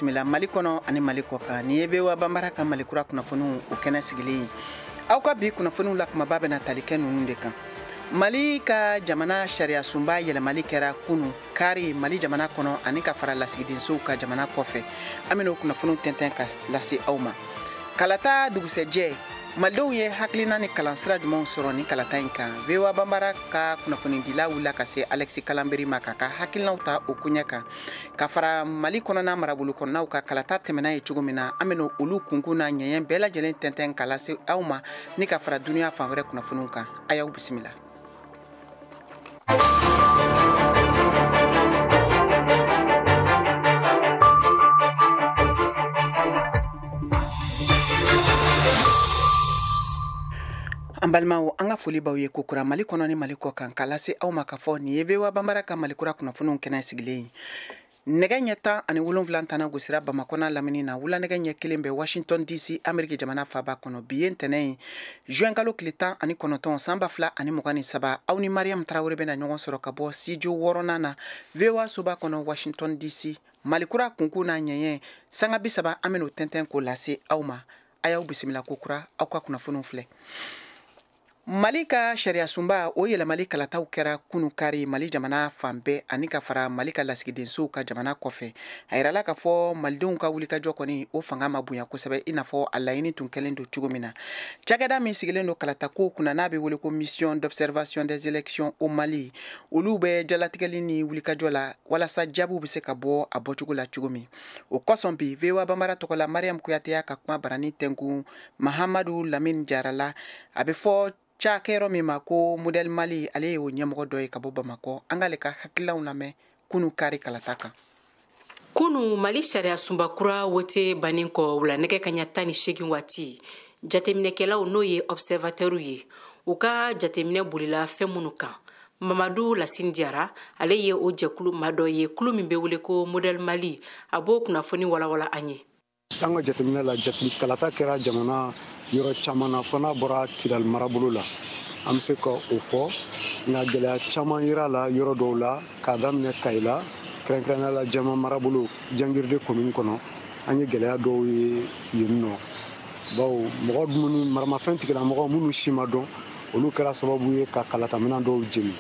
bisimila Mali kɔnɔ ani Mali kɔkan ni be wa bambara ka Mali kura kunnafoniw o kɛnɛ sigilen aw ka bi kunnafoniw la kumaba bɛna tali kɛ ninnu de kan. Mali ka jamana sariya sunba yɛlɛmali kɛra kunu kari Mali jamana kɔnɔ ani ka fara lasigidensow ka jamana kɔfɛ an bɛna o kunnafoniw tɛntɛn ka lase aw ma. Kalata dugusɛjɛ Malidenw ye hakilina ni kalansira jumɛnw sɔrɔ ni kalata in kan. VOA Bambara ka kunnafonidila wulila ka se Alexis Kalanberi ma ka hakilinaw ta o koɲɛ kan. Ka fara Mali kɔnɔna marabolo kɔnɔnaw ka kalata tɛmɛna ye cogo min na an bɛna olu kunkun na ɲɛɲɛ bɛɛ lajɛlen tɛntɛn ka lase aw ma ni ka fara duniya fan wɛrɛ kunnafoniw kan. A y'aw bisimila. An balimaw an ka foli baw ye kokura Mali kɔnɔ ni Mali kɔ kan ka lase aw ma ka fɔ ni ye VOA Bambara ka Mali kura kunnafoniw kɛnɛ sigilen ye. Nɛgɛ ɲɛ 17 tana gosira Bamakɔ n'a lamini na wula nɛgɛ ɲɛ 1 bɛ Washington DC Ameriki jamana faaba kɔnɔ bi ye ntɛnɛn ye juin kalo tile 19 san 2023 aw ni Mariam Tarawele bɛna ɲɔgɔn sɔrɔ ka bɔ studio 6nan na VOA soba kɔnɔ Washington DC Mali kura kunkun na ɲɛɲɛ sanga 30 an bɛna o tɛntɛn ko lase aw ma. A y'aw bisimila kokura aw ka kunnafoniw filɛ. Mali ka sariya sunba o yɛlɛmali kalataw kɛra kunu kari Mali jamana fan bɛɛ ani ka fara Mali ka lasigidensow ka jamana kɔfɛ. A yirala ka fɔ Malidenw ka wulikajɔ kɔni o fanga ma bonya kosɛbɛ i n'a fɔ a laɲini tun kɛlen don cogo min na. Cakɛda min sigilen don kalatako kunna n'a bɛ wele ko mission d'observation des élections au Mali olu bɛ jalatigɛli ni wulikajɔ la walasa jaabiw bɛ se ka bɔ a bɔcogo la cogo min. O kosɔn bi VOA Bambara tɔgɔla Mariam Kuyate y'a ka kuma barani tɛnku Mahamadu Lamine Jarala a bɛ fɔ cakɛyɔrɔ min ma ko Modèle Mali ale ye o ɲɛmɔgɔ dɔ ye ka bɔ Bamakɔ an k'ale ka hakilinaw lamɛn kunu kari kalata kan. Kunu Mali sariya sunba kura wote bannen kɔ wula nɛgɛ kaɲa 18 waati jateminɛkɛlaw n'o ye observateurs ye u ka jateminɛ bolila fɛn minnu kan. Mamadou Lassine Diarra ale ye o jɛkulu ma dɔ ye kulu min bɛ wele ko Modèle Mali a b'o kunnafoni walawala an ye. An ka jateminɛ la kalata kɛra jamana yɔrɔ caman na fana bɔra Kidali marabolo la an bɛ se ka o fɔ nka gɛlɛya caman yira la yɔrɔ dɔw la k'a daminɛ Kayila kɛrɛnkɛrɛnnenya la Jama marabolo Jangirde commune kɔnɔ an ye gɛlɛya dɔw ye yen nɔ bawo mɔgɔ minnu maramafɛn tigilamɔgɔ minnu si ma dɔn olu kɛra sababu ye ka kalataminɛn dɔw jeni.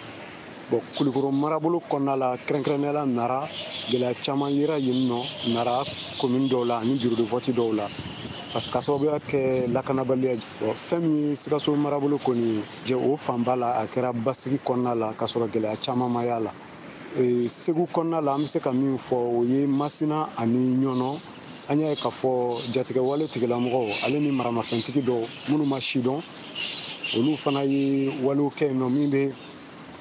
Kulikoro marabolo kɔnɔna la kɛrɛnkɛrɛnnenya la Nara gɛlɛya caman yira yen nɔ Nara commune dɔw la ani bureau de vote dɔw la parce que ka sababuya kɛ lakanabaliya fɛn min ye Sikaso marabolo kɔni jɛ o fanba la a kɛra basigi kɔnɔna la ka sɔrɔ gɛlɛya caman ma y'a la. Segu kɔnɔna la an bɛ se ka min fɔ o ye Masina ani Ɲɔnɔ an y'a ye k'a fɔ jatigɛwale tigilamɔgɔw ale ni maramafɛntigi dɔw minnu ma si dɔn olu fana ye walew kɛ yen nɔ min bɛ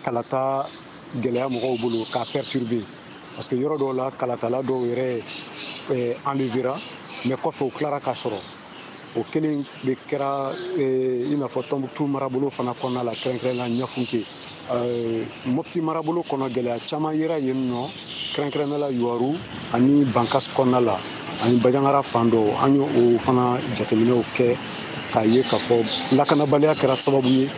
kalata gɛlɛya mɔgɔw bolo k'a perturber parce que yɔrɔ dɔw la kalatala dɔw yɛrɛ enlevera mais kɔfɛ u tilara ka sɔrɔ o kelen de kɛra i n'a fɔ Tɔnbukutu marabolo fana kɔnɔna la kɛrɛnkɛrɛnnenya Ɲafunke Mopti marabolo kɔnɔ gɛlɛya caman yera yen nɔ kɛrɛnkɛrɛnnenya la Yuwaru ani Bankas kɔnɔna la ani Bajangara fan dɔw an y'o fana jateminɛw kɛ k'a ye k'a fɔ lakanabaliya kɛra sababu ye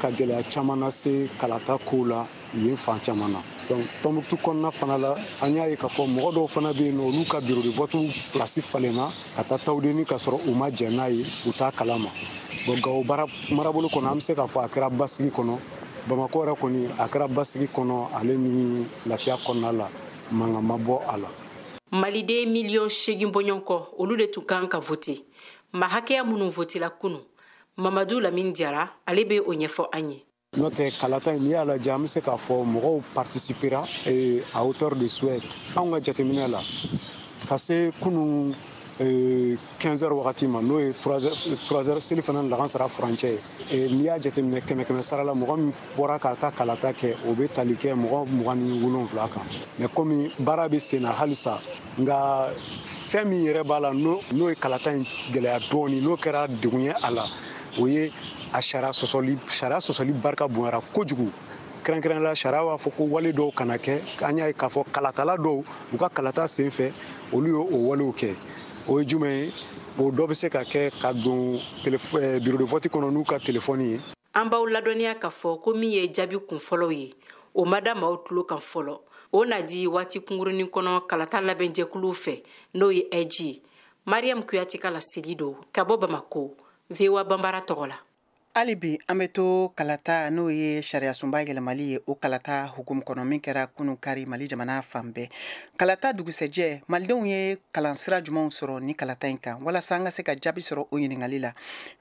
ka gɛlɛya caman lase kalata kow la yen fan caman na. Donc Tɔnbukutu kɔnɔna fana la an y'a ye k'a fɔ mɔgɔ dɔw fana bɛ yen nɔ olu ka bureau de vote place falenna ka taa Tawudeni ka sɔrɔ u ma jɛn n'a ye u t'a kalama. Gawo marabolo kɔnɔ an bɛ se k'a fɔ a kɛra basigi kɔnɔ Bamakɔ yɛrɛ kɔni a kɛra basigi kɔnɔ ale ni lafiya kɔnɔna la mankan ma bɔ a la. Maliden miliyɔn 8 bɔɲɔgɔn kɔ olu de tun kan ka voter ma hakɛya minnu votera kunu Mamadou Lamine Diarra ale bɛ o ɲɛfɔ an ye. N'o tɛ kalata in n'i y'a lajɛ an bɛ se k'a fɔ mɔgɔw participera à hauteur de souhait anw ka jateminɛ la ka se kunun 15h wagati ma n'o ye 3h seli fana lagansara furancɛ ye n'i y'a jateminɛ 100 sara la mɔgɔ min bɔra k'a ka kalata kɛ o bɛ tali kɛ mɔgɔ 27 kan mais komi baara bɛ sen na halisa nka fɛn min yɛrɛ b'a la n'o ye kalata in gɛlɛya dɔɔni n'o kɛra degun ye a la o ye a sariya sɔsɔli barika bonyara kojugu kɛrɛnkɛrɛnnenya la sariya b'a fɔ ko wale dɔw kana kɛ an y'a ye k'a fɔ kalatala dɔw u ka kalata sen fɛ olu y'o walew kɛ o ye jumɛn ye o dɔ bɛ se ka kɛ ka don bureau de vote kɔnɔ n'u ka telefɔni ye. An b'aw ladɔnniya k'a fɔ ko min ye jaabi kun fɔlɔw ye o ma da maaw tulo kan fɔlɔ o na di waati kungurunin kɔnɔ kalata labɛnjɛkulu fɛ n'o ye ɛji Mariam Kuyati ka laseli do ka bɔ Bamako VOA Bambara tɔgɔ la. hali bi an bɛ to kalata n'o ye sariya sunba yɛlɛmali ye o kalata hukumu kɔnɔ min kɛra kunu kari Mali jamana fan bɛɛ. Kalata dugusɛjɛ malidenw ye kalansira jumanw sɔrɔ ni kalata in kan walasa an ka se ka jaabi sɔrɔ o ɲiningali la.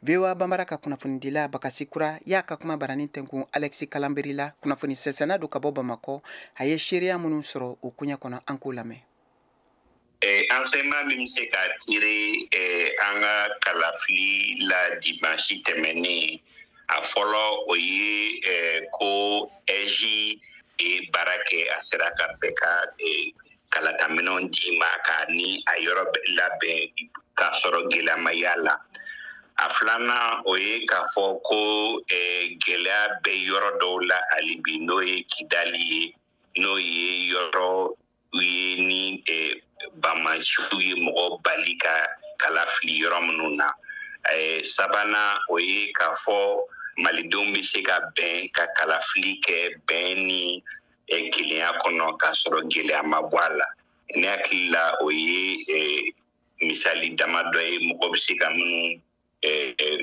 VOA Bambara ka kunnafonidila Bakasi Kura y'a ka kuma baranin tɛnkun Alexis Kalanberi la kunnafoni sɛsɛnna do ka bɔ Bamako a ye seereya minnu sɔrɔ o kuɲa kɔnɔ an k'o lamɛn. Enseignement min se ka tire an ka kalafili la dimanche tɛmɛnen a fɔlɔ o ye ko ɛji baara kɛ a sera ka bɛɛ ka kalataminɛnw di ma ka ni a yɔrɔ labɛn k'a sɔrɔ gɛlɛyama y'a la. A filanan o ye k'a fɔ ko gɛlɛya bɛ yɔrɔ dɔw la hali bi n'o ye Kidali ye n'o ye yɔrɔ ye ni bamasiw ye mɔgɔ bali ka kalafili yɔrɔ minnu na. Sabanan o ye k'a fɔ malidenw bɛ se ka bɛn ka kalafili kɛ bɛn ni kelenya kɔnɔ k'a sɔrɔ gɛlɛya ma bɔ a la. Ne hakili la o ye misali damadɔ ye mɔgɔ bɛ se ka minnu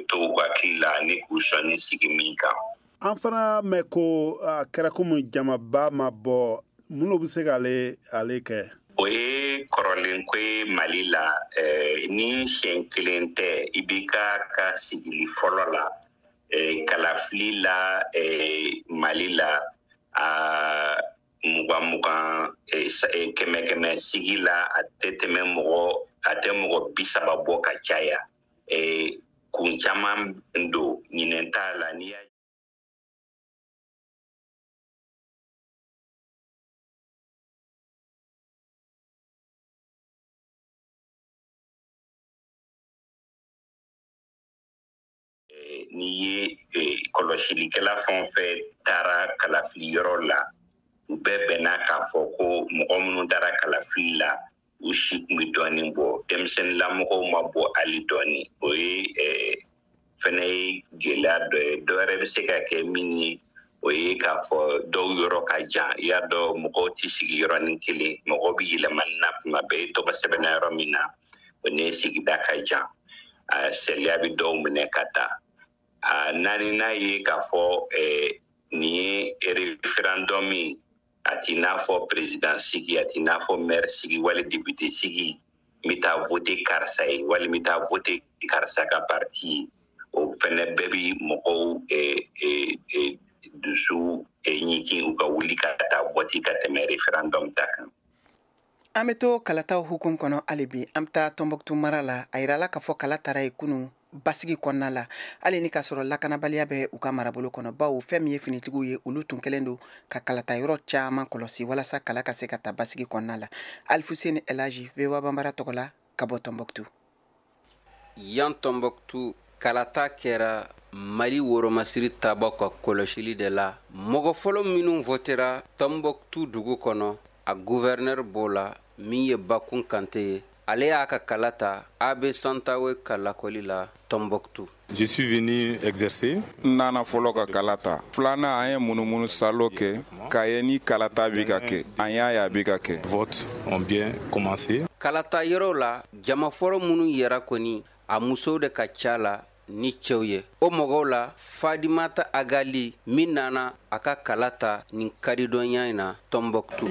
to u hakili la ni k'u sɔnni sigi min kan. An fana mɛn ko a kɛra komi jamaba ma bɔ minnu bɛ se k'ale kɛ. O ye kɔrɔlen ko ye Mali la ni siɲɛ kelen tɛ i b'i ka sigili fɔlɔ la kalafili la Mali la mugan kɛmɛ sigi la a tɛ tɛmɛ mɔgɔ 30 bɔ ka caya kun caman do ɲinɛn t'a la ni ye kɔlɔsilikɛla fɛn o fɛn taara kalafili yɔrɔ la u bɛɛ bɛnna k'a fɔ ko mɔgɔ minnu taara kalafili la u si tun bɛ dɔɔnin bɔ denmisɛnninlamɔgɔw ma bɔ hali dɔɔnin o ye fɛnɛ ye gɛlɛya dɔ ye dɔwɛrɛ bɛ se ka kɛ min ye o ye k'a fɔ dɔw yɔrɔ ka jan i y'a dɔn mɔgɔw tɛ sigi yɔrɔnin kelen mɔgɔ bɛ yɛlɛmani na tuma bɛɛ i tɔgɔ sɛbɛnna yɔrɔ min na o ni sigida ka jan sariya bɛ dɔw minɛ ka taa. Naaninan ye k'a fɔ nin ye référendum min a t'i n'a fɔ président sigi a t'i n'a fɔ maire sigi wali député sigi n bɛ taa voter karisa ye wali n bɛ taa voter karisa ka parti ye o fɛnɛ bɛɛ bɛ mɔgɔw dusu ɲigin u ka wuli ka taa voter ka tɛmɛ référendum ta kan. An bɛ to kalataw hukum kɔnɔ hali bi an bɛ taa Tɔnbɔkutu mara la a yirala k'a fɔ kala taara ye kunun basigi kɔnɔna la hali ni k'a sɔrɔ lakanabaliya bɛ u ka marabolo kɔnɔ bawo fɛn min ye finitigiw ye olu tun kɛlen don ka kalata yɔrɔ caman kɔlɔsi walasa kala ka se ka taa basigi kɔnɔna la. Alfuseni Elaji VOA Bambara tɔgɔ la ka bɔ Tɔnbɔkutu. Yan Tɔnbɔkutu kalata kɛra Mali woromasiri taaba ka kɔlɔsili de la mɔgɔ fɔlɔ minnu votera Tɔnbɔkutu dugu kɔnɔ a gouverneur b'o la min ye Bakun Kante ye ale y'a ka kalata Abe Santawe ka lakɔli la Tɔnbɔkutu. Je suis venu exercer. Nana fɔlɔ ka kalata filanan an ye munumunu salo kɛ k'a ye ni kalata bi ka kɛ an y'a ye a bi ka kɛ. Votes ont bien commencé. Kalata yɔrɔ la jama fɔlɔ minnu yɛra kɔni a musow de ka ca la ni cɛw ye o mɔgɔw la Fadimata Agali min nana a ka kalata nin karidɔnya in na Tɔnbɔkutu.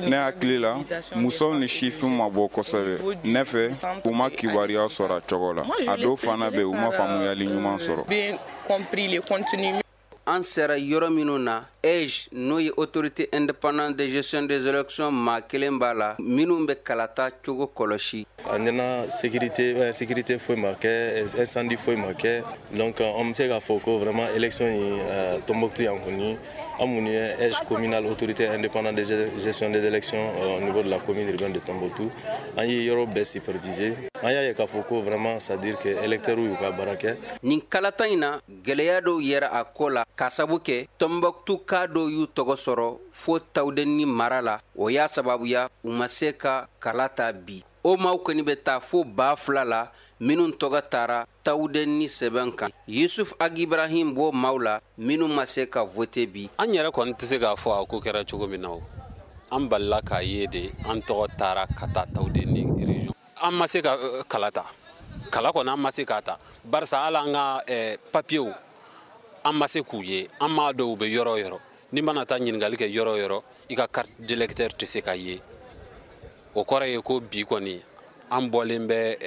Ne hakili la musow ni sifin ma bɔ kosɛbɛ ne fɛ u ma kibaruya sɔrɔ a cogo la a dɔw fana bɛ u ma faamuyali ɲuman sɔrɔ. An sera yɔrɔ minnu na EJ n'o ye autorité indépendante de gestion des élections maa kelen b'a la minnu bɛ kalata cogo kɔlɔsi. A nana sécurité foyi ma kɛ incendie foyi ma kɛ donc on bɛ se k'a fɔ ko vraiment élection in Tɔnbɔkutu yan kɔni an minnu ye EJ communal autorité indépendante de gestion des élections au niveau de la commune urbaine de Tɔnbɔkutu an ye yɔrɔ bɛɛ superviser an y'a ye k'a fɔ ko vraiment c'est à dire que électeurs y'u ka baara kɛ. Nin kalata in na gɛlɛya dɔw yɛra a ko la k'a sabu kɛ Tɔnbɔkutu ka dɔw y'u tɔgɔ sɔrɔ fo Tawudeni mara la o y'a sababuya u ma se ka kalata bi o maaw kɔni bɛ taa fo 2000 la minnu tɔgɔ taara Tawudeni sɛbɛn kan Yusuf Agibrahim b'o maaw la minnu ma se ka voter bi. An yɛrɛ kɔni tɛ se k'a fɔ a ko kɛra cogo min na o an balila k'a ye de an tɔgɔ taara ka taa taw de ni région an ma se ka kala ta kala kɔni an ma se k'a ta barisa hali an ka papiyew an ma se k'u ye an m'a dɔn u bɛ yɔrɔ o yɔrɔ ni mana taa ɲininkali kɛ yɔrɔ o yɔrɔ i ka carte d'électeur tɛ se ka ye o kɔrɔ ye ko bi kɔni an bɔlen bɛ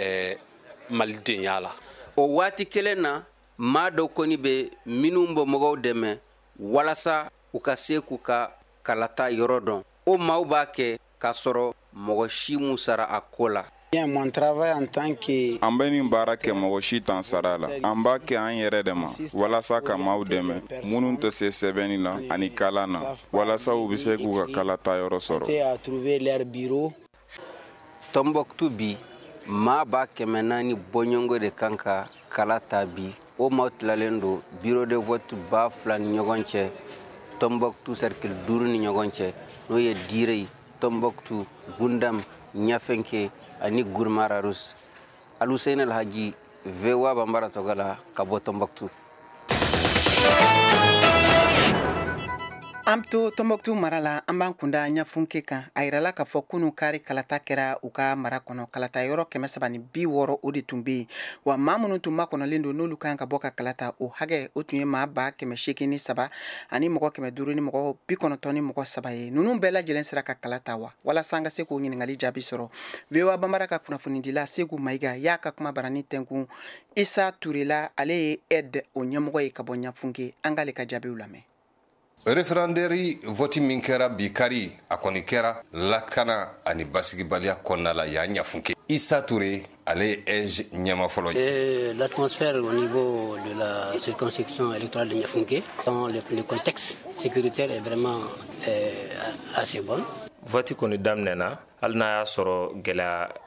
malidenya la. o waati kelen na maa dɔw kɔni bɛ minnu bɔ mɔgɔw dɛmɛ walasa u ka se k'u ka kalata yɔrɔ dɔn o maaw b'a kɛ k'a sɔrɔ mɔgɔ si m'u sara a ko la. An bɛ nin baara kɛ mɔgɔ si t'an sara la an b'a kɛ an yɛrɛ de ma walasa ka maaw dɛmɛ minnu tɛ se sɛbɛnni la ani kalan na walasa u bɛ se k'u ka kalata yɔrɔ sɔrɔ. Tombouctou bi maa b'a 400 bɔɲɔgɔnko de kan ka kala ta bi o maaw tilalen don bureau de vote 2000 ni ɲɔgɔn cɛ Tombouctou cercle 5 ni ɲɔgɔn cɛ n'o ye Direy Tombouctou Gundam Ɲafenke ani Gourmara Rus. Aluseyne Alhaji VOA Bambara Togala ka bɔ Tombouctou. An to Tombouctou mara la an b'an kunda Ɲafunke kan a yirala k'a fɔ kunu kari kalata kɛra u ka mara kɔnɔ kalata yɔrɔ 360 o de tun bɛ yen wa maa minnu tun makɔnɔlen don n'olu kan ka bɔ ka kalata o hakɛ o tun ye maa 883 ani mɔgɔ 500 ni mɔgɔ 93 ni mɔgɔ 3 ye ninnu bɛɛ lajɛlen sera ka kalata wa walasa an ka se k'o ɲininkali jaabi sɔrɔ VOA Bambara ka kunnafonidila Segu Mayiga y'a ka kuma barani tɛnkun Isa Turela ale ye aide o ɲɛmɔgɔ ye ka bɔ Ɲafunke an k'ale ka jaabiw lamɛn. Referendari voti min kɛra bi kari a kɔni kɛra lakana ani basigibaliya kɔnɔna la y'a Ɲafunke. Issa Touré ale est ɲɛma fɔlɔ. L'atmosphère au niveau de la circonscription électorale de Ɲafunke, dans le contexte sécuritaire est vraiment assez bon. Voti kɔni daminɛna hali n'a y'a sɔrɔ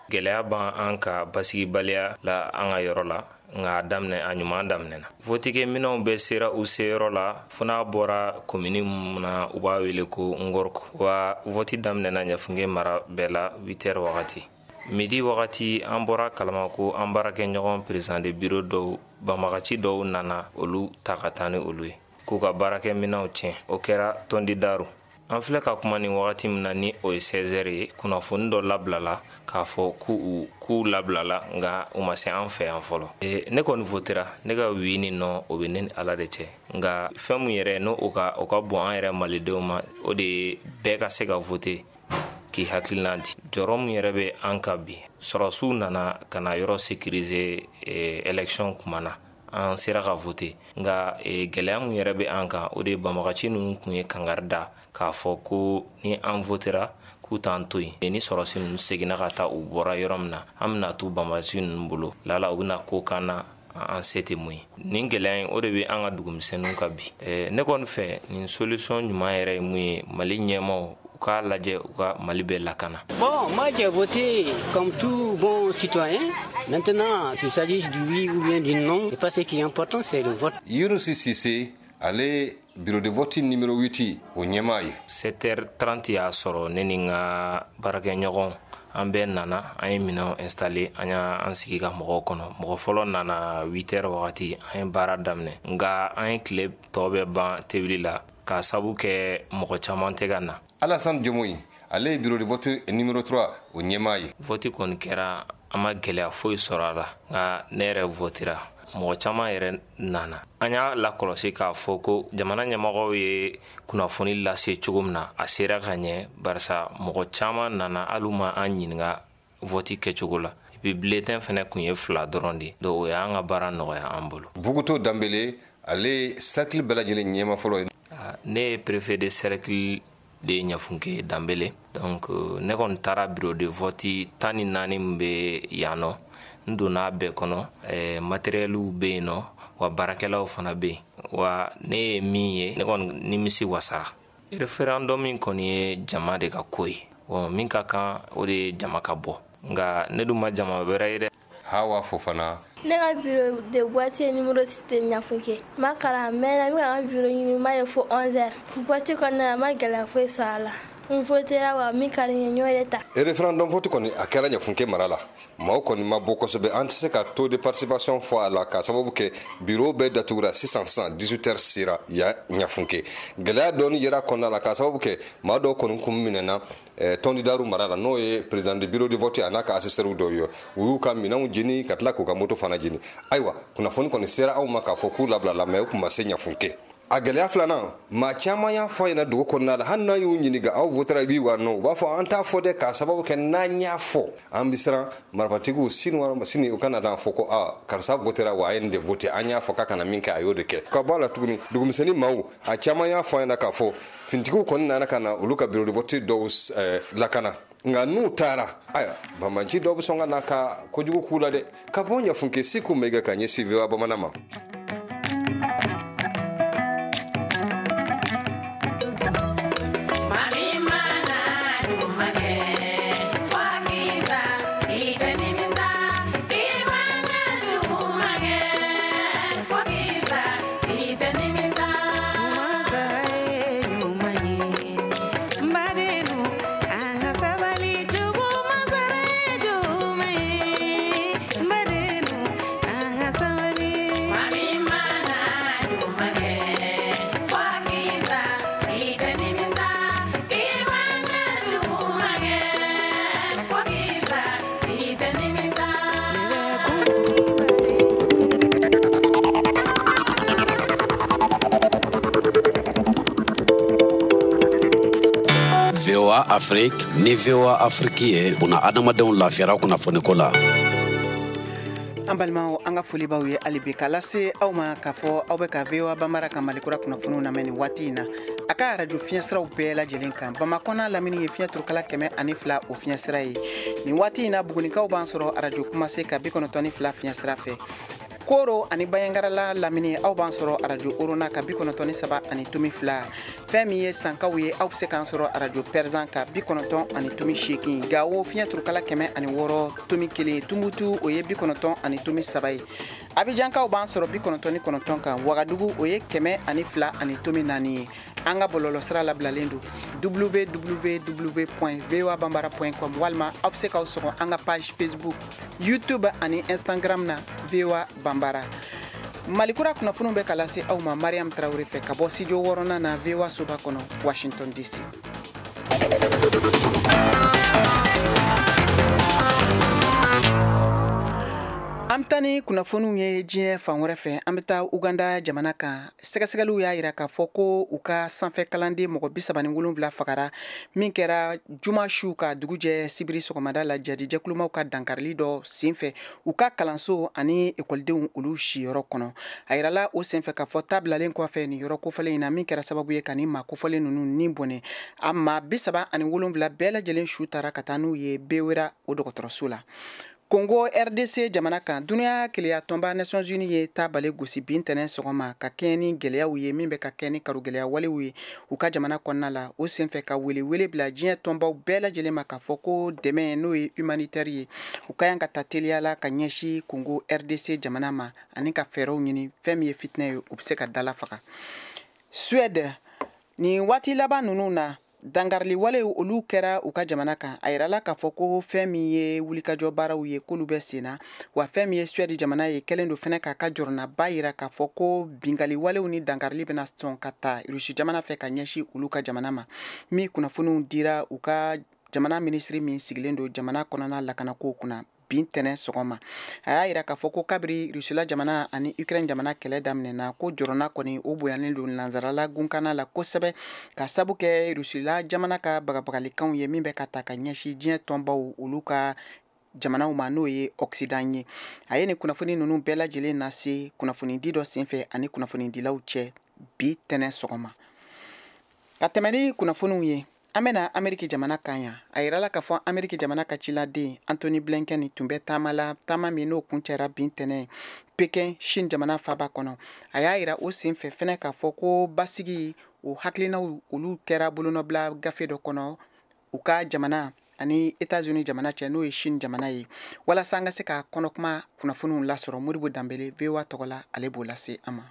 gɛlɛya b'an an ka basigibaliya la an ka yɔrɔ la. Nga daminɛ a ɲuman daminɛna votikɛ minɛnw bɛɛ sera u seyɔrɔ la fo n'a bɔra komini mun na u b'a wele ko Ngorko wa voti daminɛna Ɲafunke mara bɛɛ la 8h wagati midi wagati an bɔra kalama ko an baarakɛ ɲɔgɔn président de bureau dɔw banbagaci dɔw nana olu ta ka taa ni olu ye k'u ka baarakɛ minɛnw tiɲɛ o kɛra Tondi Daru an filɛ ka kuma ni wagati min na ni o ye 16h ye kunnafoni dɔ labilala k'a fɔ k'u labilala nga u ma se an fɛ yan fɔlɔ ne kɔni votera ne ka wi ni nɔ o bɛ ne ni Ala de cɛ nga fɛn mun yɛrɛ no o ka bon an yɛrɛ malidenw ma o de bɛɛ ka se ka voter k'i hakilina di jɔrɔ mun yɛrɛ bɛ an ka bi sɔrɔsiw nana ka na yɔrɔ sécuriser élection kuma na an sera ka voter nga gɛlɛya mun yɛrɛ bɛ an kan o de banbagaci ninnu kun ye kangari da k'a fɔ ko ni an votera k'u t'an to yen ni sɔrɔsi ninnu seginna ka taa u bɔra yɔrɔ min na an bɛna to banbagaci ninnu bolo lala u bɛna ko kan na an se tɛ mun ye nin gɛlɛya in o de bɛ an ka dugumisɛnninw ka bi ne kɔni fɛ nin solution ɲuman yɛrɛ ye mun ye Mali ɲɛmaw k'a lajɛ u ka Mali bɛ lakana. Bon, moi j'ai voté comme tout bon citoyen. Maintenant, qu'il s'agisse du oui ou bien du non, c'est pas ce qui est important, c'est le vote. Younousi Cissé, allez bureau de vote numéro 8 o ɲɛma ye. 7h30 y'a sɔrɔ ne ni n ka baarakɛ ɲɔgɔn an bɛɛ nana an ye minɛnw installé an y'an sigi ka mɔgɔw kɔnɔ mɔgɔ fɔlɔ nana 8h wagati an ye baara daminɛ nka an ye tile tɔ bɛ ban tebili la k'a sabu kɛ mɔgɔ caman tɛ ka na. Alassane Diomoyi ale bureau de vote numéro 3 o ɲɛma ye. Voti kɔni kɛra an ma gɛlɛya foyi sɔrɔ a la nka ne yɛrɛ votera mɔgɔ caman yɛrɛ nana an y'a lakɔlɔsi k'a fɔ ko jamana ɲɛmɔgɔw ye kunnafoni lase cogo min na a sera ka ɲɛ barisa mɔgɔ caman nana hali ma an ɲininka voti kɛcogo la epi bulletin fɛnɛ kun ye 2 dɔrɔn de donc o y'an ka baara nɔgɔya an bolo. Buguto Dambele ale cercle bɛɛ lajɛlen ɲɛma fɔlɔ ye. Ne ye préfet de cercle de Ɲafunke Dambele donc ne kɔni taara bureau de vote 14 min bɛ yan nɔ n donna bɛɛ kɔnɔ matériel bɛ yen nɔ wa baarakɛlaw fana bɛ yen wa ne ye min ye ne kɔni nimisi wasara référendum min kɔni ye jama de ka ko ye min ka kan o de ye jama ka bɔ nka ne dun ma jama wɛrɛ ye dɛ. Hawa Fofana ne ka bureau de vote numéro 6 de Ɲafunke ma kalan mɛnna n bɛ ka n ka bureau ɲini m'a ye fo 11h vote kɔnɔna na ma gɛlɛya foyi sɔrɔ a la n votera wa min ka di n ye ɲɔ yɛrɛ ta. référendum vote kɔni a kɛra ɲafunke mara la maaw kɔni ma bɔ kosɛbɛ an tɛ se ka taux de participation fɔ a la ka sababu kɛ bureau bɛɛ datugura sisan 18h sera ya ɲafunke gɛlɛya dɔɔni yera kɔnɔna la ka sababu kɛ maa dɔw kɔni kun minɛna tɔndidaru mara la n'o ye président de bureau de vote a n'a ka assesseur dɔw ye u y'u ka minɛnw jeni ka tila k'u ka moto fana jeni ayiwa kunnafoni kɔni sera aw ma k'a fɔ k'u labila la mais u kun ma se ɲafunke a gɛlɛya filanan maa caman y'a fɔ ɲɛna dugu kɔnɔna la hali n'an y'u ɲininka aw votera bi wa non u b'a fɔ an t'a fɔ dɛ k'a sababu kɛ n'an y'a fɔ an bɛ siran marifatigiw sini u kana d'an fɔ ko karisa votera wa a ye nin de vote an y'a fɔ k'a kana min kɛ a y'o de kɛ ka bɔ a la tuguni dugumisɛnnin maaw a caman y'a fɔ ɲɛna k'a fɔ finitigiw kɔni nana ka na olu ka bureau de vote dɔw lakana nka n'u taara ayiwa banbanci dɔw bɛ sɔn ka na ka kojugu k'u la dɛ ka bɔ ɲafunke si kun bɛ kɛ ka ɲɛsin VOA bamanan ma. VOA Afrique ni VOA Afrique ye una adamadenw lafiyara kunnafoni ko la. An balimaw an ka foli b'aw ye hali bi k'a lase aw ma k'a fɔ aw bɛ ka VOA Bambara ka malikura kunnafoniw lamɛn nin waati in na a ka radio fiɲɛsiraw bɛɛ lajɛlen kan Bamakɔ n'a lamini ye fiɲɛ turukala 102 o fiɲɛsira ye nin waati in na Bugunikaw b'an sɔrɔ radio Kumase ka 92 fiɲɛsira fɛ Koro ani Bayangarala lamini aw b'an sɔrɔ radio Orona ka 93.2 fɛn min ye Sankaw ye aw bɛ se k'an sɔrɔ radio Perzan ka 98.8 Gawo fiɲɛ turukala 106.1 Tumutu o ye 93 ye Abijankaw b'an sɔrɔ 99 kan Wagadugu o ye 102.4 ye an ka bɔlɔlɔsira labilalen don www.voabambara.com walima aw bɛ se k'aw sɔgɔ an ka page Facebook YouTube ani Instagram na VOA Bambara Malikura kunnafoniw bɛ ka lase aw ma Mariam Traoré fɛ ka bɔ studio 6 na VOA soba kɔnɔ Washington DC. An tani kunnafoniw ye diɲɛ fan wɛrɛ fɛ an bɛ taa Uganda jamana kan sɛgɛsɛgɛliw y'a yira k'a fɔ ko u ka sanfɛ kalanden mɔgɔ 37 fagara min kɛra juma su ka dugujɛ sibiri sɔgɔmada la jadijɛkulumaw ka dankarili dɔ senfɛ u ka kalanso ani ekɔlidenw olu siyɔrɔ kɔnɔ a yirala o senfɛ k'a fɔ tabilalen kɔfɛ nin yɔrɔ kofɔlen in na min kɛra sababu ye ka nin maa kofɔlen ninnu ni bɔnɛ a maa 37 bɛɛ lajɛlen su taara ka taa n'u ye Bewera o dɔgɔtɔrɔso la Congo RDC jamana kan dunuya keleya tɔnba Nations Unies ye tabale gosi bin tɛnɛ sɔgɔma ka kɛɲɛ ni gɛlɛyaw ye min bɛ ka kɛɲɛ ni karugɛlɛya walew ye u ka jamana kɔnɔna la o senfɛ ka wele bila diɲɛ tɔnbaw bɛɛ lajɛlen ma k'a fɔ ko dɛmɛ n'o ye humanitaire ye u ka yan ka ta teliya la ka ɲɛsin Congo RDC jamana ma ani ka fɛɛrɛw ɲini fɛn min ye fitinɛ ye u bɛ se ka dala faga Suède ni waati laban ninnu na dangarili wale olu kɛra u ka jamana kan a yirala k'a fɔ ko fɛn min ye wulikajɔ baaraw ye k'olu bɛ senna wa fɛn min ye Suède jamana ye kɛlen don fɛnɛ k'a ka jɔrɔnaba yira k'a fɔ ko bingali walew ni dangarili bɛna sɔn ka ta Rusi jamana fɛ ka ɲɛsin olu ka jamana ma min kunnafoniw dira u ka jamana ministri min sigilen don jamana kɔnɔna lakanako kunna bin tɛnɛ sɔgɔma a y'a yira k'a fɔ ko kabiri Rusila jamana ani Ukraine jamana kɛlɛ daminɛna ko jɔrɔna kɔni o boyanen don lanzarala gunkana la kosɛbɛ ka sabu kɛ Rusila jamana ka bagabagalikanw ye min bɛ ka ta ka ɲɛsin diɲɛ tɔnbaw olu ka jamanaw ma n'o ye Occident ye a ye nin kunnafoni ninnu bɛɛ lajɛlen lase kunnafonidi dɔ senfɛ ani kunnafonidilaw cɛ bi tɛnɛ sɔgɔma ka tɛmɛ ni kunnafoniw ye an bɛna Ameriki jamana kan yan a yirala k'a fɔ Ameriki jamana ka ciladen Anthony Blinken tun bɛ taama min n'o kun cɛra bin tɛnɛ Pekin Chine jamana faaba kɔnɔ a y'a yira o senfɛ fɛnɛ k'a fɔ ko basigi o hakilinaw olu kɛra bolonɔbila gafe dɔ kɔnɔ u ka jamana ani États-Unis jamana cɛ n'o ye Chine jamana ye walasa an ka se ka kɔnɔkuma kunnafoniw lasɔrɔ Modibo Dambele VOA tɔgɔ la ale b'o lase an ma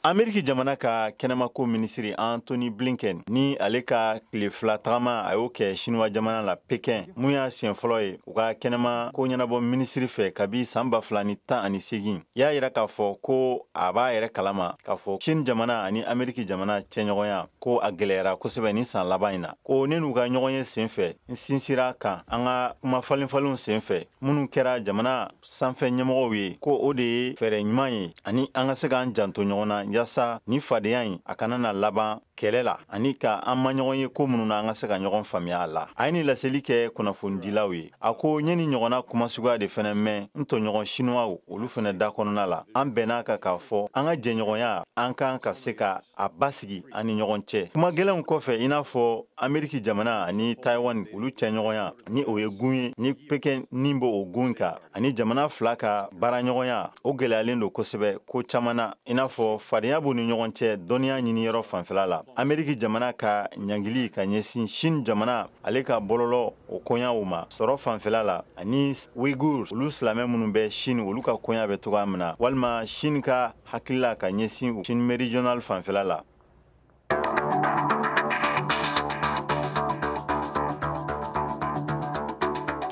Ameriki jamana ka kɛnɛmako minisiri Anthony Blinken ni ale ka tile fila tagama a y'o kɛ Chinois jamana la Pekin mun y'a siɲɛ fɔlɔ ye u ka kɛnɛma ko ɲɛnabɔ minisiri fɛ kabi san 2018 y'a yira k'a fɔ ko a b'a yɛrɛ kalama k'a fɔ Chine jamana ani Ameriki jamana cɛɲɔgɔnya ko a gɛlɛyara kosɛbɛ ni san laban in na ko ne n'u ka ɲɔgɔn ye senfɛ n sinsira kan an ka kuma falenfalenw senfɛ minnu kɛra jamana sanfɛ ɲɛmɔgɔw ye ko o de ye fɛɛrɛ ɲuman ye ani an ka se k'an janto ɲɔgɔn na yasa ni fadenya in a kana na laban kɛlɛ la ani ka an ma ɲɔgɔn ye ko minnu na an ka se ka ɲɔgɔn faamuya a la a ye ni laseli kɛ kunnafonidilaw ye a ko ɲɛ ni ɲɔgɔnna kuma suguya de fɛnɛ mɛn n tɔɲɔgɔn Chinois olu fɛnɛ da kɔnɔna la an bɛn'a kan k'a fɔ an ka jɛɲɔgɔnya an kan ka se ka a basigi an ni ɲɔgɔn cɛ kuma gɛlɛnw kɔfɛ i n'a fɔ Ameriki jamana ani Taiwan olu cɛɲɔgɔnya ni o ye gun ye ni Pekin ni bo o gun kan ani jamana fila ka baaraɲɔgɔnya o gɛlɛyalen don kosɛbɛ ko caman na i n'a fɔ fadenya b'u ni ɲɔgɔn cɛ dɔnniya ɲini yɔrɔ fanfɛla la Ameriki jamana ka ɲangili ka ɲɛsin Chine jamana ale ka bɔlɔlɔ o koɲaw ma sɔrɔ fanfɛla la ani Uyghurs olu silamɛ minnu bɛ Chine olu ka koɲa bɛ togoya min na walima Chine ka hakilila ka ɲɛsin Chine méridional fanfɛla la.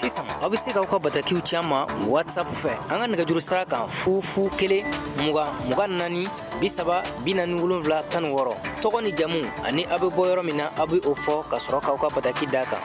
Sisan aw bɛ se k'aw ka batakiw ci an ma WhatsApp fɛ an ka nɛgɛjuru sira kan 020 24 40 47 16 tɔgɔ ni jamu ani aw bɛ bɔ yɔrɔ min na aw bɛ o fɔ ka sɔrɔ k'aw ka bataki d'a kan.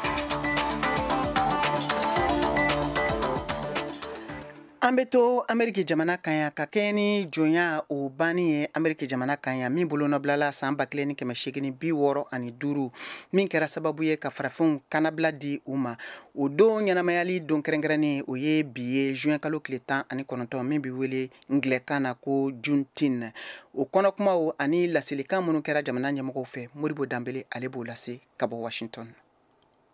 An bɛ to Ameriki jamana kan yan ka kɛ ni jonya o banni ye Ameriki jamana kan yan min bolonɔbilala san 1865 min kɛra sababu ye ka farafinw kanabila di u ma o don ɲɛnamayali don kɛrɛnkɛrɛnnen o ye bi ye juin kalo tile 19 min bɛ wele Anglɛkan na ko Juneteenth o kɔnɔkumaw ani laselikan minnu kɛra jamana ɲɛmɔgɔw fɛ Moribo Danbele ale b'o lase ka bɔ Washington.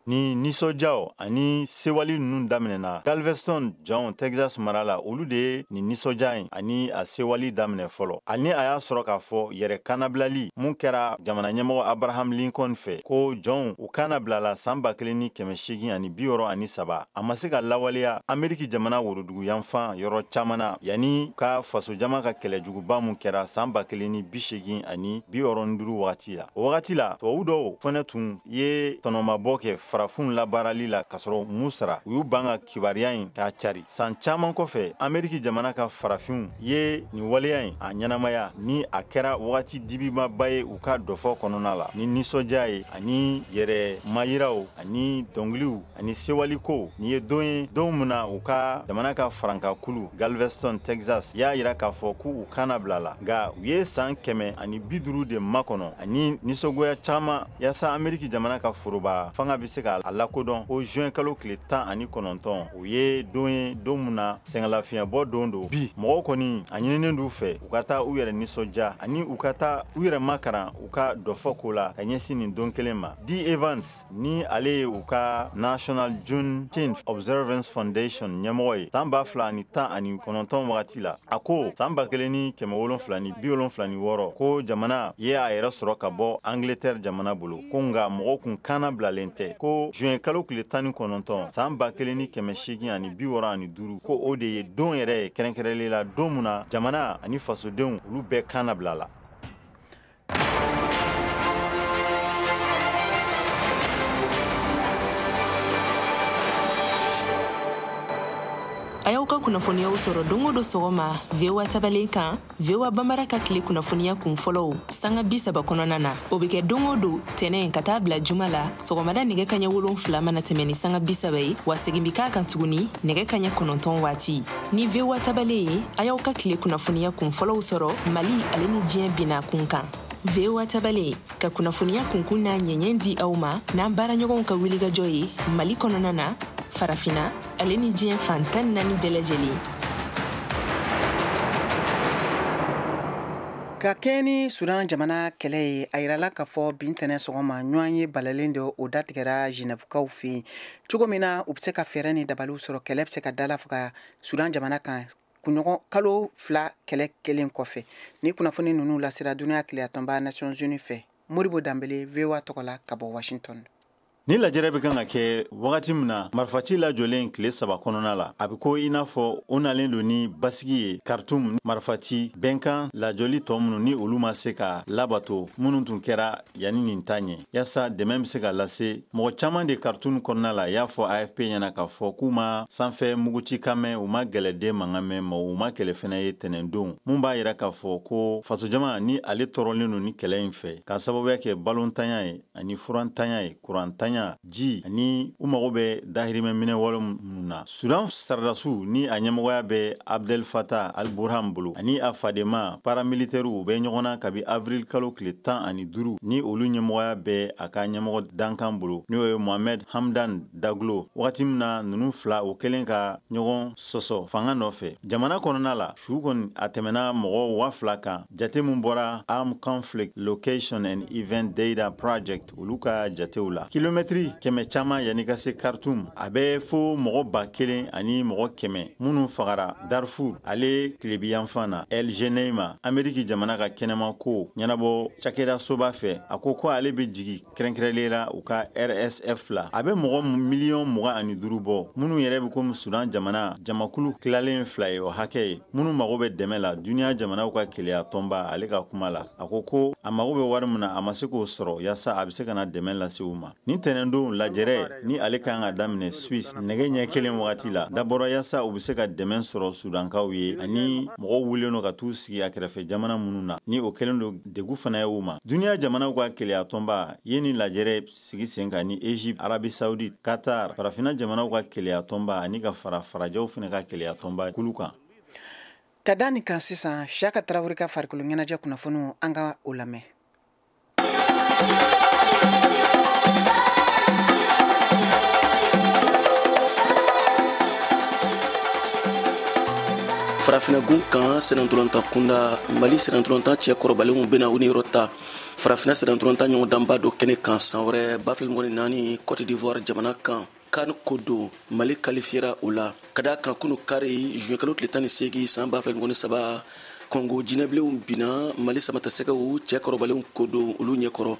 Ni nisɔndiyaw ani sewali ninnu daminɛna Galveston John Texas mara la olu de ye ni nisɔndiya in ani a sewali daminɛ fɔlɔ ani a y'a sɔrɔ k'a fɔ yɛrɛ kanabilali mun kɛra jamana ɲɛmɔgɔ Abraham Lincoln fɛ ko John u kana bilala san 1863 a ma se ka lawaleya Ameriki jamana worodugu yanfan yɔrɔ caman na yanni ka faso jama ka kɛlɛjuguba mun kɛra san 1865 wagati la o wagati la tubabu dɔw fɛnɛ tun ye tɔnɔmabɔ kɛ farafinw labaarali la kasɔrɔ musara u y'u ban ka kibariya in k'a cari san caman kɔfɛ Ameriki jamana ka farafinw ye ni waleya in a ɲɛnamaya ni a kɛra wagati dibimaba ye u ka dɔfɔ kɔnɔna la ni nisɔndiya ye ani yɛrɛ mayiraw ani dɔnkiliw ani sewaliko ni ye don ye don min na u ka jamana ka farankakulu Galveston Texas y'a yira k'a fɔ k'u kana bila la nka u ye san 150 de makɔnɔ ani nisɔngoya caman yasa Ameriki jamana ka foroba fanga bɛ se ka a lakodɔn ko juin kalo tile 19 o ye don ye don min na sɛngɛlafiɲɛbɔ don do bi mɔgɔw kɔni a ɲininen d'u fɛ u ka taa u yɛrɛ nisɔndiya ani u ka taa u yɛrɛ makaran u ka dɔfɔ ko la ka ɲɛsin nin don kelen ma. D. Evans ni ale ye u ka National Juneteenth Observance Foundation ɲɛmɔgɔ ye san 2019 wagati la a ko san 1776 ko jamana ye a yɛrɛ sɔrɔ ka bɔ Angleterre jamana bolo ko nka mɔgɔw kun kana bilalen tɛ ko juin kalo tile 19 san 1865 ko o de ye don yɛrɛ kɛrɛnkɛrɛnlen la don mun na jamana ani fasodenw olu bɛɛ kana bila la. A y'aw ka kunnafoniyaw sɔrɔ don o don sɔgɔma VOA tabalen kan VOA Bambara ka tile kunnafoniya kun fɔlɔw sanga 30 kɔnɔna na o bɛ kɛ don o don tɛnɛn ka taa bila juma la sɔgɔmada nɛgɛ kaɲɛ 7 mana tɛmɛ ni sanga 30 ye wa segin bi k'a kan tuguni nɛgɛ kaɲɛ 9 waati ni VOA tabalen ye a y'aw ka tile kunnafoniya kun fɔlɔw sɔrɔ Mali ale ni diɲɛ binna kun kan VOA tabalen ka kunnafoniya kunkun n'a ɲɛɲɛ di aw ma n'an baaraɲɔgɔnw ka wulikajɔ ye Mali kɔnɔna na farafina ale ni diɲɛ fantan 4 bɛɛ lajɛlen. Ka kɛ ni Sudan jamana kɛlɛ ye a yirala k'a fɔ bin tɛnɛ sɔgɔma ɲɔgɔn ye balalen dɔ o datigɛra Genèvekaw fɛ yen cogo min na u bɛ se ka fɛɛrɛ ni dabaliw sɔrɔ kɛlɛ bɛ se ka dala faga Sudan jamana kan kunɲɔgɔn kalo 2 kɛlɛ kelen kɔfɛ ni kunnafoni ninnu lasera duniya tile 10 Nations Unies fɛ Moribo Danbele VOA tɔgɔ la ka bɔ Washington. ni lajɛrɛ bɛ kan ka kɛ wagati min na marifaci lajɔlen tile 3 kɔnɔna la a bɛ ko i n'a fɔ o nalen don ni basigi ye Khartoum marifaci bɛnkan lajɔli tɔ minnu ni olu ma se ka labato minnu tun kɛra yanni nin ta ɲɛ yaasa dɛmɛ bɛ se ka lase mɔgɔ caman de Khartoum kɔnɔna la y'a fɔ AFP ɲɛna k'a fɔ k'u ma sanfɛ muguci kan mɛn u ma gɛlɛden mankan mɛn ma u ma kɛlɛ fɛnɛ ye tɛnɛndon mun b'a yira k'a fɔ ko fasojama ni ale tɔrɔlen don ni kɛlɛ in fɛ k'a sababuya kɛ balɔntanya ye ani furantanya ye kurantanya ji ani u mago bɛ dahirimɛ minɛ wale minnu na Sudan saradasiw ni a ɲɛmɔgɔya bɛ Abdel Fattah al-Burhan bolo ani a fadema paramilitaires bɛ ɲɔgɔn na kabi avril kalo tile 15 ni olu ɲɛmɔgɔya bɛ a ka ɲɛmɔgɔ dankan bolo n'o ye Mohamed Hamdan Daglo wagati min na ninnu fila o kelen ka ɲɔgɔn sɔsɔ fanga nɔfɛ jamana kɔnɔna la su kɔni a tɛmɛna mɔgɔ 2000 kan jate min bɔra Armed Conflict Location and Event Data Project olu ka jatew la kilomètre kɛmɛ caman yani ka se Khartoum a bɛ fo mɔgɔ 1000 ani mɔgɔ 100 minnu fagara Darfour ale tilebiyanfan na El Geneima Ameriki jamana ka kɛnɛma ko ɲɛnabɔ cakɛda soba fɛ a ko ale bɛ jigi kɛrɛnkɛrɛnlela u ka RSF la a bɛ mɔgɔ 25 bɔ minnu yɛrɛ bɛ komi Sudan jamana jamakulu tilalen 2 ye o hakɛ ye minnu mago bɛ dɛmɛ la duniya jamanaw ka keleya tɔnba ale ka kuma la a ko a mago bɛ wari min na a ma se k'o sɔrɔ yaasa a bɛ se ka na dɛmɛ lase u ma ni tɛnɛndon lajɛrɛ ni ale kan ka daminɛ Suisse nɛgɛ ɲɛ kelen wagati la dabɔra yaasa u bɛ se ka dɛmɛ sɔrɔ Sudankaw ye ani mɔgɔw wulen don ka t'u sigi a kɛrɛfɛ jamana minnu na ni o kelen don degu fana ye u ma duniya jamanaw ka keleya tɔnba ye ni lajɛrɛ sigi sen kan ni Egypte Arabie Saoudite Qatar farafina jamanaw ka keleya tɔnba ani ka farajɛw fana ka keleya tɔnba kulu kan ka da nin kan sisan Siyaka Tarawele ka farikolo ɲɛnajɛ kunnafoniw an ka o lamɛn. Farafinagun kan senantolanta kunda Mali senantolanta cɛ kɔrɔbalenw bena u ni yɔrɔ ta farafina senantolanta ɲɔgɔndanba dɔ kɛnɛ kan san wɛrɛ 2024 Côte d'Ivoire jamana kan kan kodo Mali kalifiyera o la ka da kan kunu kari juin kalo tile 18 san 2023 Congo jinɛbilenw bina Mali samatasɛgɛw cɛ kɔrɔbalenw kodo olu ɲɛkɔrɔ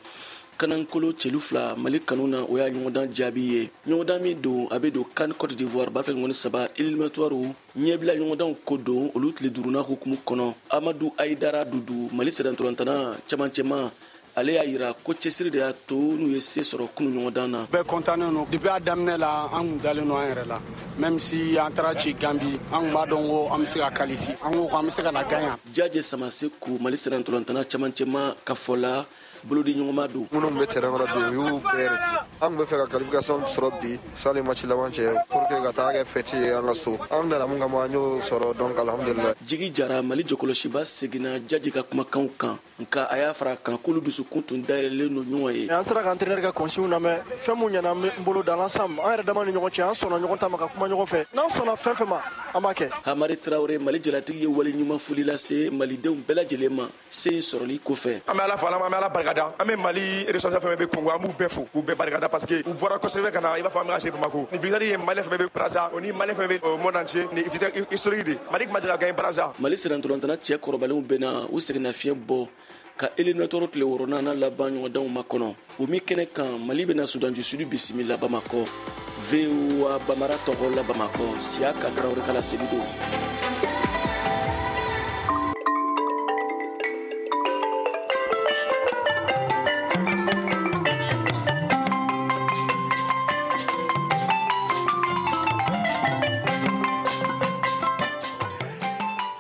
kanankolo cɛlu fila Mali kanu na o y'a ɲɔgɔndan jaabi ye ɲɔgɔndan min don a bɛ don kan Côte d'Ivoire 2023 éliminatoire ɲɛbila ɲɔgɔndanw ko don olu tile 5nan hukumu kɔnɔ Amadou Aïdara Dudu Mali sɛdɛntolantana camancɛma ale y'a yira ko cɛsiri de y'a to n'u ye se sɔrɔ kunu ɲɔgɔndan na bɛɛ kɔntannen don depuis a daminɛ la an kun dalen don an yɛrɛ la même si an taara ci Gambi an kun b'a dɔn ko an bɛ se ka qualifier an ko k'an bɛ se ka na gagnant Jaje Samaseku Mali sɛdɛntolantana camancɛma ka fɔ la bolodi ɲɔgɔnma don minnu bɛ terrain kɔnɔ bi u y'u bɛɛ reti an kun bɛ fɛ ka qualification sɔrɔ bi sani match laban cɛ pour que ka taa kɛ fête ye an ka so an nana mun kama an y'o sɔrɔ donc alhamdulillah Jigi Jara Mali jɔkɔlɔsiba seginna Jaji ka kumakanw kan nka a y'a fara kan k'olu dusukun tun dayɛlɛlen don ɲɔgɔn ye an sera ka entraîneur ka consigne lamɛn fɛn mun ɲɛna n bolo dans l'ensemble an yɛrɛ dama ni ɲɔgɔn cɛ an sɔnna ɲɔgɔn ta ma ka kuma ɲɔgɔn fɛ n'an sɔnna fɛn fɛn ma an b'a kɛ Hamari Traoré Mali jalatigi ye wale ɲuman foli lase malidenw bɛɛ lajɛlen ma se sɔrɔli kɔfɛ an bɛ Ala fo an bɛ Ala barikada an bɛ Mali responsable fɛn bɛ Congo an b'u bɛɛ fo k'u bɛɛ barikada parce que u bɔra kosɛbɛ ka na i b'a fɔ an bɛ ka se Bamako ni victoire ye Mali fɛn bɛ Brazza o ni Mali fɛn bɛ monde entier ni victoire historique de Mali kuma dira gagner Brazza Mali sɛdɛntolantana cɛ kɔrɔbalenw bɛna u seginna fiɲɛ bɔ ka éliminatoire tile 6nan laban ɲɔgɔndanw makɔnɔ o min kɛnɛ kan Mali bɛna Sudan du Sud bisimila Bamakɔ VOA Bamara tɔgɔ la Bamakɔ Siyaka Tarawele kala segi don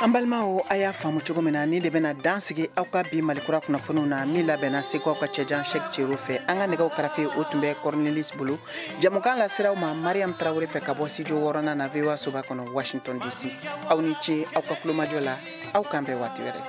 an balimaw a y'a faamu cogo min na ni de bɛna dan sigi aw ka bi malikura kunnafoniw na min labɛnna segu aw ka cɛjan Cheick Thierno fɛ an ka nɛgɛw karafe o tun bɛ Cornelis bolo jamukan lasiraw ma Mariam Tarawele fɛ ka bɔ studio 6nan na VOA soba kɔnɔ Washington DC aw ni ce aw ka kulomajɔ la aw kan bɛn waati wɛrɛ